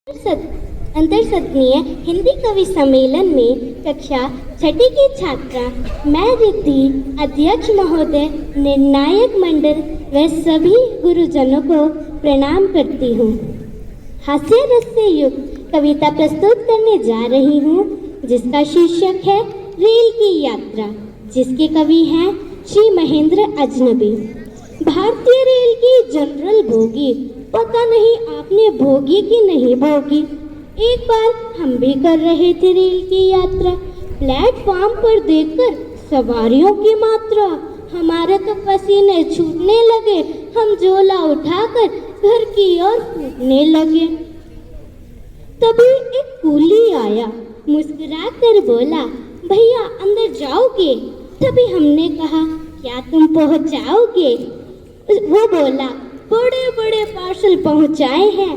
अंतरसदनीय हिंदी कवि सम्मेलन में कक्षा छठी की छात्रा मैं रिद्धि, अध्यक्ष महोदय, निर्णायक मंडल व सभी गुरुजनों को प्रणाम करती हूँ। हास्य रस से युक्त कविता प्रस्तुत करने जा रही हूँ, जिसका शीर्षक है रेल की यात्रा, जिसके कवि हैं श्री महेंद्र अजनबी। भारतीय रेल की जनरल बोगी, पता नहीं आपने भोगी कि नहीं भोगी। एक बार हम भी कर रहे थे रेल की यात्रा, प्लेटफॉर्म पर देखकर सवारियों की मात्रा, हमारे तो पसीने छूटने लगे। हम झोला उठाकर घर की ओर कूदने लगे। तभी एक कूली आया, मुस्कुरा कर बोला, भैया अंदर जाओगे? तभी हमने कहा, क्या तुम पहुंचाओगे? वो बोला, बड़े बड़े पार्सल पहुंचाए हैं,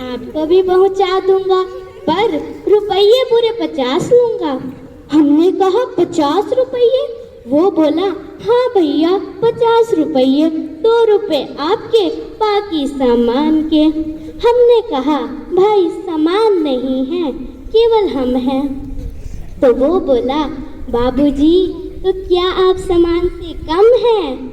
आपको भी पहुंचा दूंगा, पर रुपये पूरे 50 लूंगा। हमने कहा 50 रुपये? वो बोला, हाँ भैया 50 रुपये, 2 रुपये आपके, बाकी सामान के। हमने कहा, भाई सामान नहीं है, केवल हम हैं। तो वो बोला, बाबूजी तो क्या आप सामान से कम हैं?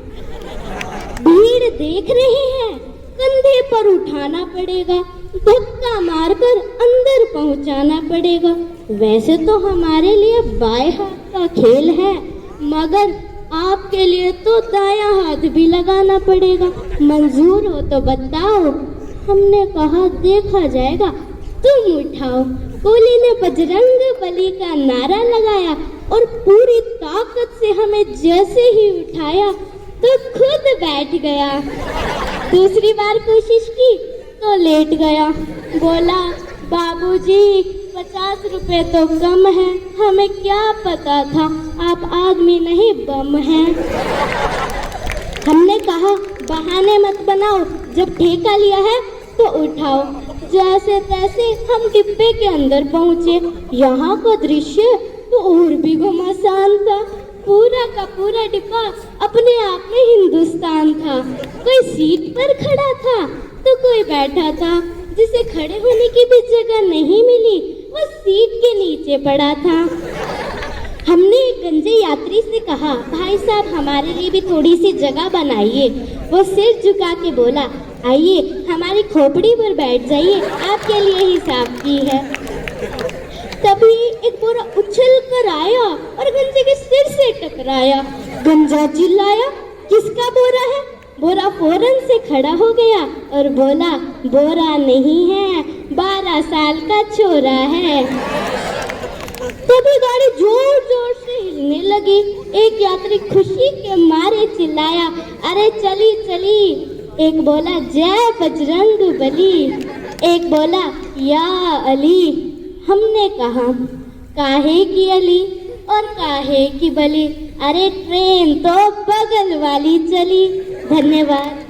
भीड़ देख रहे हैं, कंधे पर उठाना पड़ेगा, धक्का मारकर अंदर पहुंचाना पड़ेगा। वैसे तो हमारे लिए बाएं हाथ का खेल है, मगर आपके लिए तो दायां हाथ भी लगाना पड़ेगा। मंजूर हो तो बताओ। हमने कहा, देखा जाएगा, तुम उठाओ। कूली ने बजरंग बली का नारा लगाया और पूरी ताकत से हमें जैसे ही उठाया तो खुद बैठ गया। दूसरी बार कोशिश की तो लेट गया। बोला, बाबूजी 50 रुपए तो कम है, हमें क्या पता था आप आदमी नहीं बम हैं। हमने कहा, बहाने मत बनाओ, जब ठेका लिया है तो उठाओ। जैसे तैसे हम डिब्बे के अंदर पहुंचे। यहाँ का दृश्य तो और भी घमासान था। पूरा का पूरा डिब्बा अपने आप में हिंदुस्तान था। कोई सीट पर खड़ा था तो कोई बैठा था। जिसे खड़े होने की भी जगह नहीं मिली, वो सीट के नीचे पड़ा था। हमने एक गंजे यात्री से कहा, भाई साहब हमारे लिए भी थोड़ी सी जगह बनाइए। वो सिर झुका के बोला, आइए हमारी खोपड़ी पर बैठ जाइए, आपके लिए ही साफ की है। तभी एक बोरा उछल कर आया और गंजे के सिर से टकराया। गंजा चिल्लाया, किसका बोरा है? बोरा फौरन से खड़ा हो गया और बोला, बोरा नहीं है, 12 साल का छोरा है। तभी गाड़ी जोर जोर से हिलने लगी। एक यात्री खुशी के मारे चिल्लाया, अरे चली चली। एक बोला, जय बजरंग बली। एक बोला, या अली। हमने कहा, काहे की अली और काहे की बली, अरे ट्रेन तो बगल वाली चली। धन्यवाद।